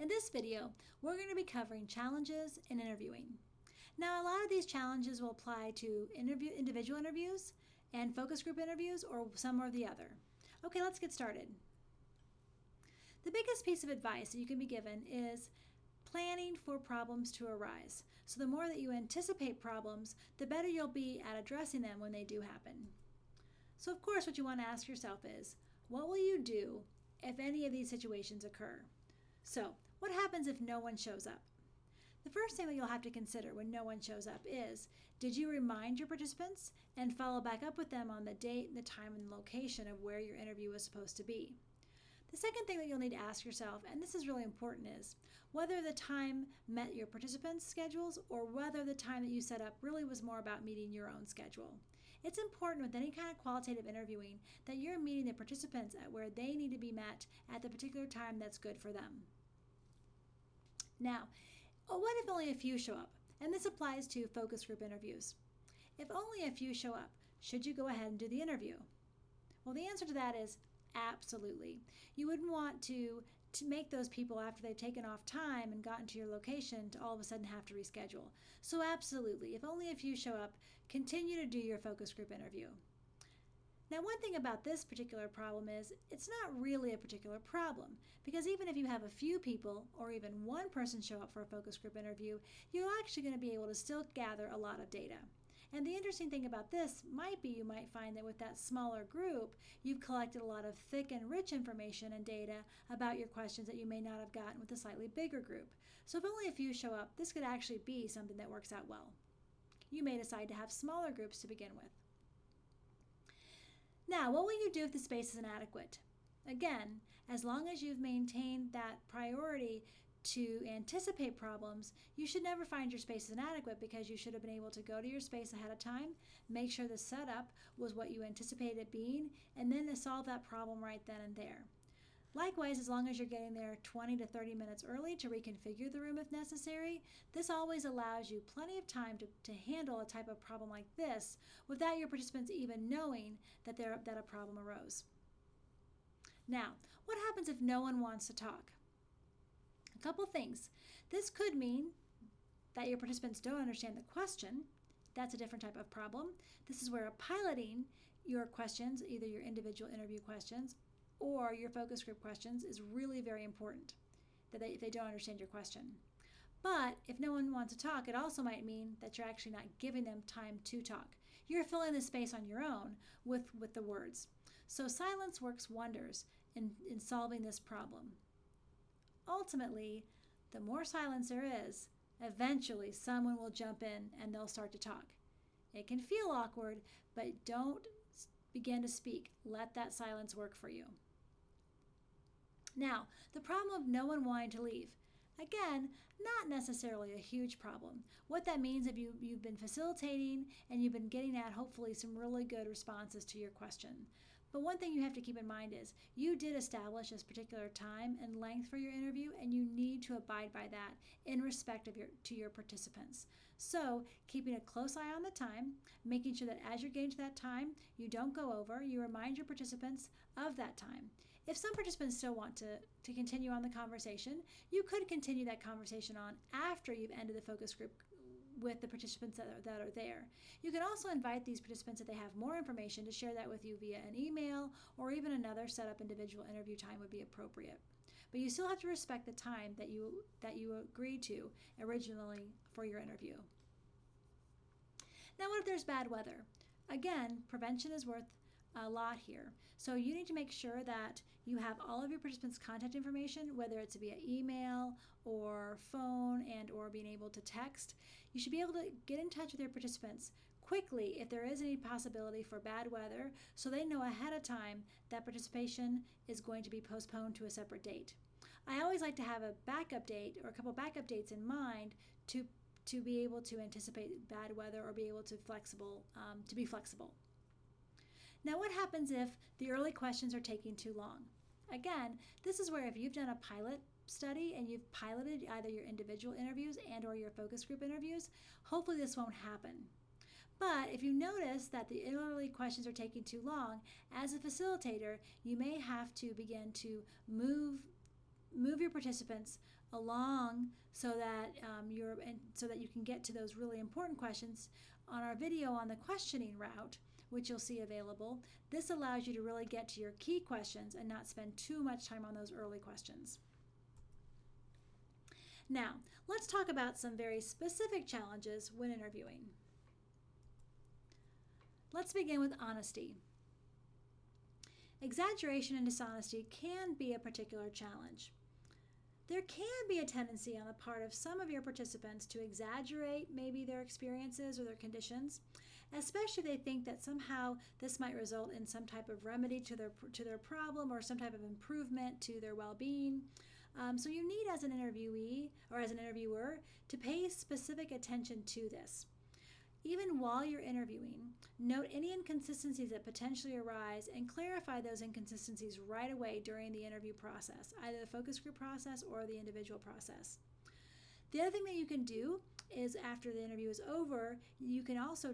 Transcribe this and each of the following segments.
In this video, we're going to be covering challenges in interviewing. Now, a lot of these challenges will apply to individual interviews and focus group interviews, or some or the other. Okay, let's get started. The biggest piece of advice that you can be given is planning for problems to arise. So the more that you anticipate problems, the better you'll be at addressing them when they do happen. So of course, what you want to ask yourself is, what will you do if any of these situations occur? So, what happens if no one shows up? The first thing that you'll have to consider when no one shows up is, did you remind your participants and follow back up with them on the date, the time, and the location of where your interview was supposed to be? The second thing that you'll need to ask yourself, and this is really important, is whether the time met your participants' schedules or whether the time that you set up really was more about meeting your own schedule. It's important with any kind of qualitative interviewing that you're meeting the participants at where they need to be met at the particular time that's good for them. Now, what if only a few show up? And this applies to focus group interviews. If only a few show up, should you go ahead and do the interview? Well, the answer to that is absolutely. You wouldn't want to make those people, after they've taken off time and gotten to your location, to all of a sudden have to reschedule. So absolutely, if only a few show up, continue to do your focus group interview. Now, one thing about this particular problem is it's not really a particular problem, because even if you have a few people or even one person show up for a focus group interview, you're actually going to be able to still gather a lot of data. And the interesting thing about this might be you might find that with that smaller group, you've collected a lot of thick and rich information and data about your questions that you may not have gotten with a slightly bigger group. So if only a few show up, this could actually be something that works out well. You may decide to have smaller groups to begin with. Now, what will you do if the space is inadequate? Again, as long as you've maintained that priority to anticipate problems, you should never find your space is inadequate, because you should have been able to go to your space ahead of time, make sure the setup was what you anticipated it being, and then to solve that problem right then and there. Likewise, as long as you're getting there 20 to 30 minutes early to reconfigure the room if necessary, this always allows you plenty of time to handle a type of problem like this without your participants even knowing that a problem arose. Now, what happens if no one wants to talk? A couple things. This could mean that your participants don't understand the question. That's a different type of problem. This is where piloting your questions, either your individual interview questions or your focus group questions, is really very important, if they don't understand your question. But if no one wants to talk, it also might mean that you're actually not giving them time to talk. You're filling the space on your own with the words. So silence works wonders in solving this problem. Ultimately, the more silence there is, eventually someone will jump in and they'll start to talk. It can feel awkward, but don't begin to speak. Let that silence work for you. Now, the problem of no one wanting to leave. Again, not necessarily a huge problem. What that means, if you've been facilitating and you've been getting at hopefully some really good responses to your question. But one thing you have to keep in mind is you did establish this particular time and length for your interview, and you need to abide by that in respect of your participants. So keeping a close eye on the time, making sure that as you're getting to that time, you don't go over, you remind your participants of that time. If some participants still want to continue on the conversation, you could continue that conversation on after you've ended the focus group with the participants that are there. You can also invite these participants, if they have more information, to share that with you via an email, or even another set up individual interview time would be appropriate. But you still have to respect the time that you agreed to originally for your interview. Now, what if there's bad weather? Again, prevention is worth a lot here. So you need to make sure that you have all of your participants' contact information, whether it's via email or phone and or being able to text. You should be able to get in touch with your participants quickly if there is any possibility for bad weather, so they know ahead of time that participation is going to be postponed to a separate date. I always like to have a backup date or a couple backup dates in mind to be able to anticipate bad weather or be able to be flexible. Now, what happens if the early questions are taking too long? Again, this is where if you've done a pilot study and you've piloted either your individual interviews and or your focus group interviews, hopefully this won't happen. But if you notice that the early questions are taking too long, as a facilitator, you may have to begin to move move your participants along so that you can get to those really important questions. On our video on the questioning route, which you'll see available, this allows you to really get to your key questions and not spend too much time on those early questions. Now, let's talk about some very specific challenges when interviewing. Let's begin with honesty. Exaggeration and dishonesty can be a particular challenge. There can be a tendency on the part of some of your participants to exaggerate maybe their experiences or their conditions, especially if they think that somehow this might result in some type of remedy to their problem or some type of improvement to their well-being. So you need, as an interviewee or as an interviewer, to pay specific attention to this. Even while you're interviewing, note any inconsistencies that potentially arise and clarify those inconsistencies right away during the interview process, either the focus group process or the individual process. The other thing that you can do is, after the interview is over, you can also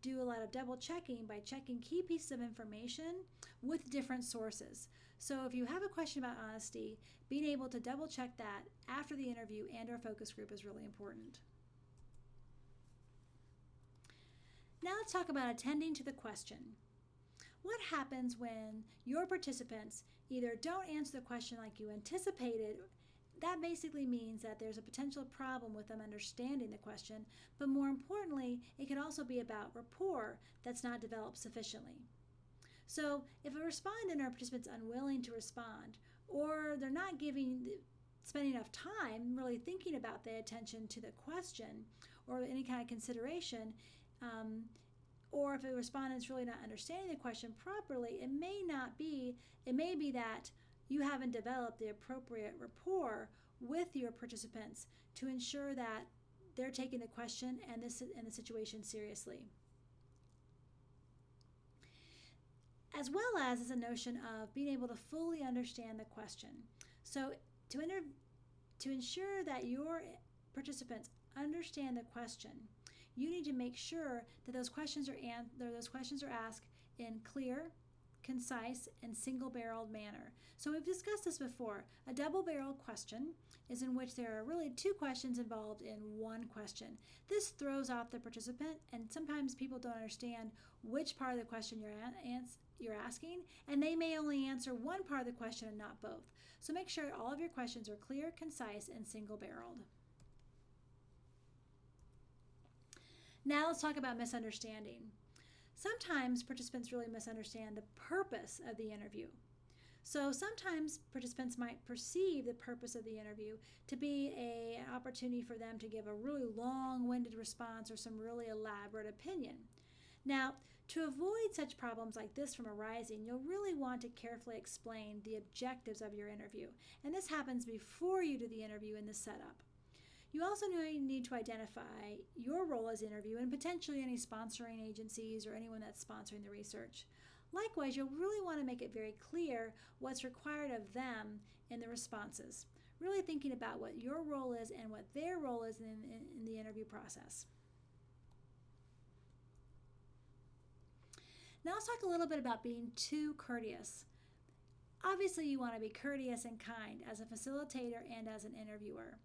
do a lot of double checking by checking key pieces of information with different sources. So if you have a question about honesty, being able to double check that after the interview and our focus group is really important. Now let's talk about attending to the question. What happens when your participants either don't answer the question like you anticipated? That basically means that there's a potential problem with them understanding the question, but more importantly, it can also be about rapport that's not developed sufficiently. So if a respondent or participant's unwilling to respond, or they're not spending enough time really thinking about the attention to the question or any kind of consideration, or if a respondent's really not understanding the question properly, it may be that you haven't developed the appropriate rapport with your participants to ensure that they're taking the question and the situation seriously. As well as a notion of being able to fully understand the question. So to ensure that your participants understand the question, you need to make sure that those questions are asked in clear, concise, and single-barreled manner. So we've discussed this before. A double-barreled question is in which there are really two questions involved in one question. This throws off the participant, and sometimes people don't understand which part of the question you're asking, and they may only answer one part of the question and not both. So make sure all of your questions are clear, concise, and single-barreled. Now let's talk about misunderstanding. Sometimes participants really misunderstand the purpose of the interview. So sometimes participants might perceive the purpose of the interview to be an opportunity for them to give a really long-winded response or some really elaborate opinion. Now, to avoid such problems like this from arising, you'll really want to carefully explain the objectives of your interview. And this happens before you do the interview in the setup. You also need to identify your role as interviewer and potentially any sponsoring agencies or anyone that's sponsoring the research. Likewise, you'll really want to make it very clear what's required of them in the responses, really thinking about what your role is and what their role is in the interview process. Now let's talk a little bit about being too courteous. Obviously, you want to be courteous and kind as a facilitator and as an interviewer.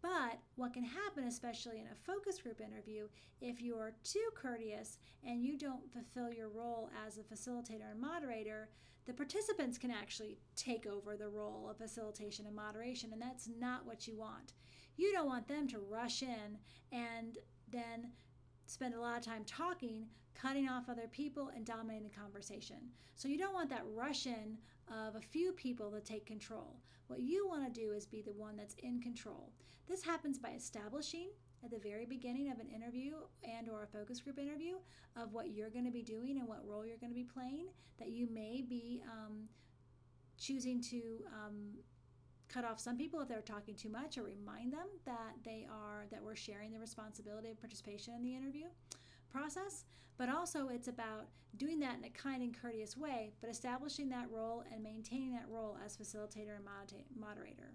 But what can happen, especially in a focus group interview, if you are too courteous and you don't fulfill your role as a facilitator and moderator, the participants can actually take over the role of facilitation and moderation, and that's not what you want. You don't want them to rush in and then spend a lot of time talking, cutting off other people, and dominating the conversation. So you don't want that rush in of a few people to take control. What you want to do is be the one that's in control. This happens by establishing at the very beginning of an interview and or a focus group interview of what you're going to be doing and what role you're going to be playing, that you may be choosing to cut off some people if they're talking too much, or remind them that we're sharing the responsibility of participation in the interview process. But also it's about doing that in a kind and courteous way, but establishing that role and maintaining that role as facilitator and moderator.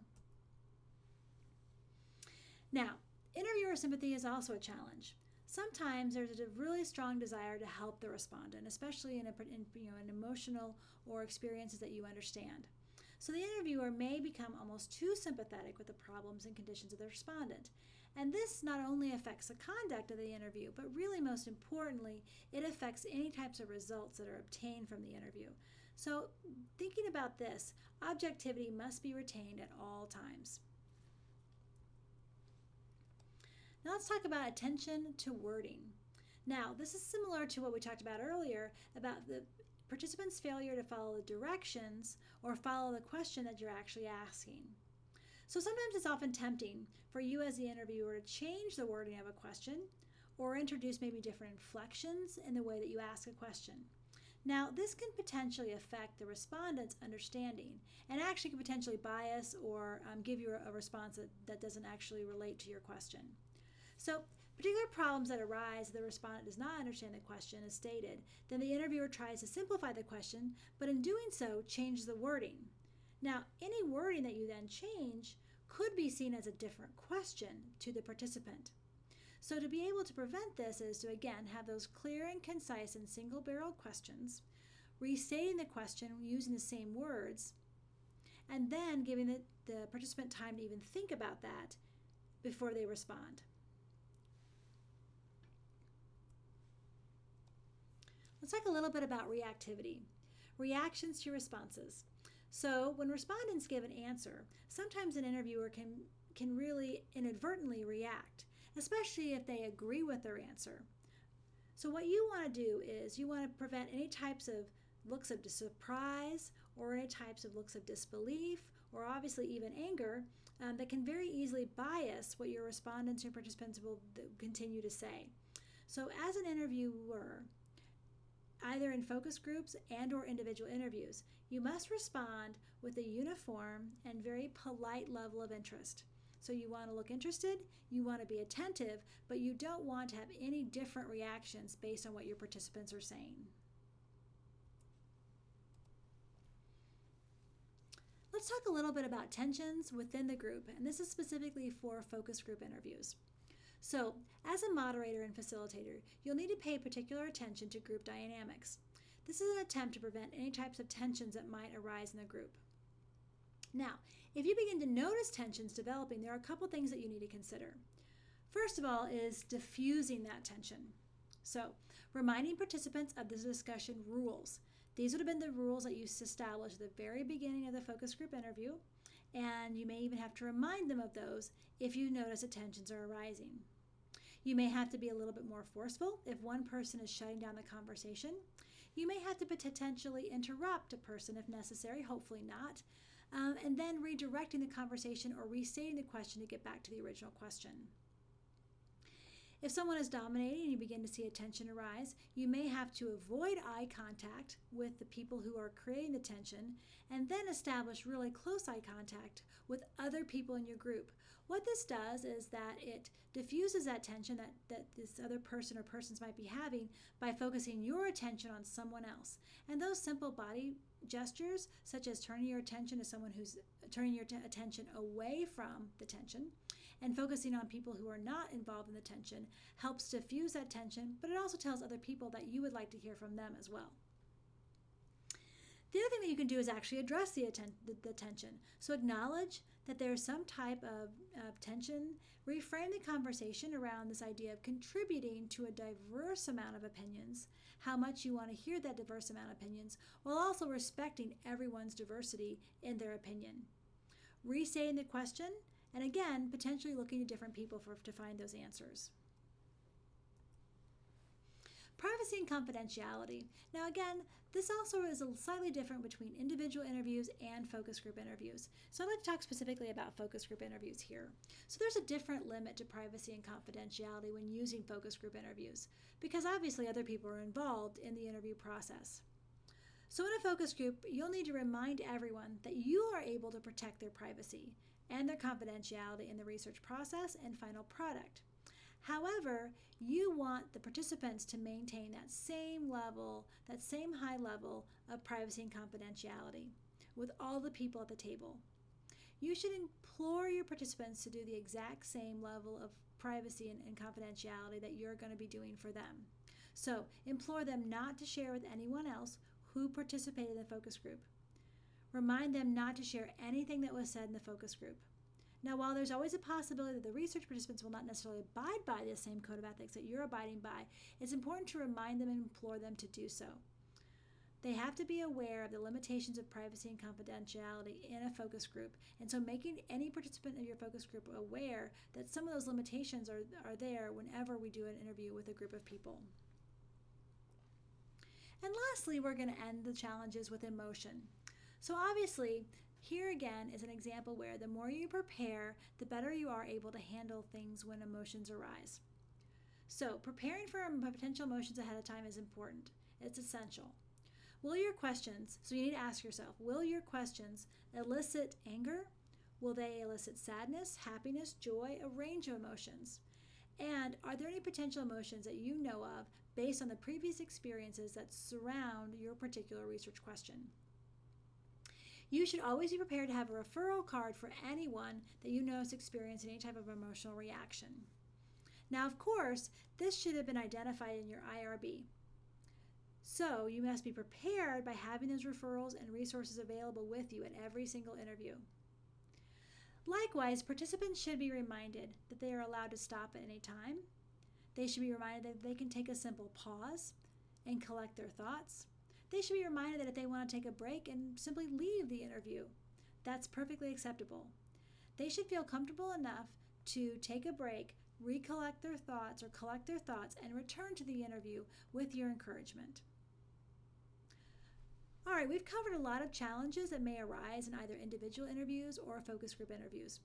Now, interviewer sympathy is also a challenge. Sometimes there's a really strong desire to help the respondent, especially in emotional or experiences that you understand. So the interviewer may become almost too sympathetic with the problems and conditions of the respondent. And this not only affects the conduct of the interview, but really most importantly, it affects any types of results that are obtained from the interview. So thinking about this, objectivity must be retained at all times. Now let's talk about attention to wording. Now, this is similar to what we talked about earlier about the participant's failure to follow the directions or follow the question that you're actually asking. So sometimes it's often tempting for you as the interviewer to change the wording of a question or introduce maybe different inflections in the way that you ask a question. Now, this can potentially affect the respondent's understanding and actually can potentially bias or give you a response that doesn't actually relate to your question. So, particular problems that arise if the respondent does not understand the question as stated, then the interviewer tries to simplify the question, but in doing so, changes the wording. Now, any wording that you then change could be seen as a different question to the participant. So to be able to prevent this is to, again, have those clear and concise and single-barreled questions, restating the question using the same words, and then giving the participant time to even think about that before they respond. Let's talk a little bit about reactivity, reactions to responses. So when respondents give an answer, sometimes an interviewer can really inadvertently react, especially if they agree with their answer. So what you want to do is you want to prevent any types of looks of surprise or any types of looks of disbelief or obviously even anger that can very easily bias what your respondents or participants will continue to say. So as an interviewer, either in focus groups and or individual interviews, you must respond with a uniform and very polite level of interest. So you want to look interested, you want to be attentive, but you don't want to have any different reactions based on what your participants are saying. Let's talk a little bit about tensions within the group, and this is specifically for focus group interviews. So, as a moderator and facilitator, you'll need to pay particular attention to group dynamics. This is an attempt to prevent any types of tensions that might arise in the group. Now, if you begin to notice tensions developing, there are a couple things that you need to consider. First of all is diffusing that tension. So, reminding participants of the discussion rules. These would have been the rules that you established at the very beginning of the focus group interview, and you may even have to remind them of those if you notice that tensions are arising. You may have to be a little bit more forceful if one person is shutting down the conversation. You may have to potentially interrupt a person if necessary, hopefully not, and then redirecting the conversation or restating the question to get back to the original question. If someone is dominating and you begin to see a tension arise, you may have to avoid eye contact with the people who are creating the tension and then establish really close eye contact with other people in your group. What this does is that it diffuses that tension that this other person or persons might be having by focusing your attention on someone else. And those simple body gestures, such as turning your attention to someone who's turning your attention away from the tension, and focusing on people who are not involved in the tension helps diffuse that tension, but it also tells other people that you would like to hear from them as well. The other thing that you can do is actually address the tension. So acknowledge that there's some type of tension, reframe the conversation around this idea of contributing to a diverse amount of opinions, how much you want to hear that diverse amount of opinions, while also respecting everyone's diversity in their opinion. Restating the question, and again, potentially looking to different people to find those answers. Privacy and confidentiality. Now again, this also is slightly different between individual interviews and focus group interviews. So I'd like to talk specifically about focus group interviews here. So there's a different limit to privacy and confidentiality when using focus group interviews, because obviously other people are involved in the interview process. So in a focus group, you'll need to remind everyone that you are able to protect their privacy and their confidentiality in the research process and final product. However, you want the participants to maintain that same high level of privacy and confidentiality with all the people at the table. You should implore your participants to do the exact same level of privacy and confidentiality that you're going to be doing for them. So, implore them not to share with anyone else who participated in the focus group. Remind them not to share anything that was said in the focus group. Now, while there's always a possibility that the research participants will not necessarily abide by the same code of ethics that you're abiding by, it's important to remind them and implore them to do so. They have to be aware of the limitations of privacy and confidentiality in a focus group, and so making any participant of your focus group aware that some of those limitations are there whenever we do an interview with a group of people. And lastly, we're going to end the challenges with emotion. So obviously, here again is an example where the more you prepare, the better you are able to handle things when emotions arise. So preparing for potential emotions ahead of time is important. It's essential. Will your questions, so you need to ask yourself, will your questions elicit anger? Will they elicit sadness, happiness, joy, a range of emotions? And are there any potential emotions that you know of based on the previous experiences that surround your particular research question? You should always be prepared to have a referral card for anyone that you know is experiencing any type of emotional reaction. Now, of course, this should have been identified in your IRB. So you must be prepared by having those referrals and resources available with you at every single interview. Likewise, participants should be reminded that they are allowed to stop at any time. They should be reminded that they can take a simple pause and collect their thoughts. They should be reminded that if they want to take a break and simply leave the interview, that's perfectly acceptable. They should feel comfortable enough to take a break, recollect their thoughts or collect their thoughts, and return to the interview with your encouragement. All right, we've covered a lot of challenges that may arise in either individual interviews or focus group interviews.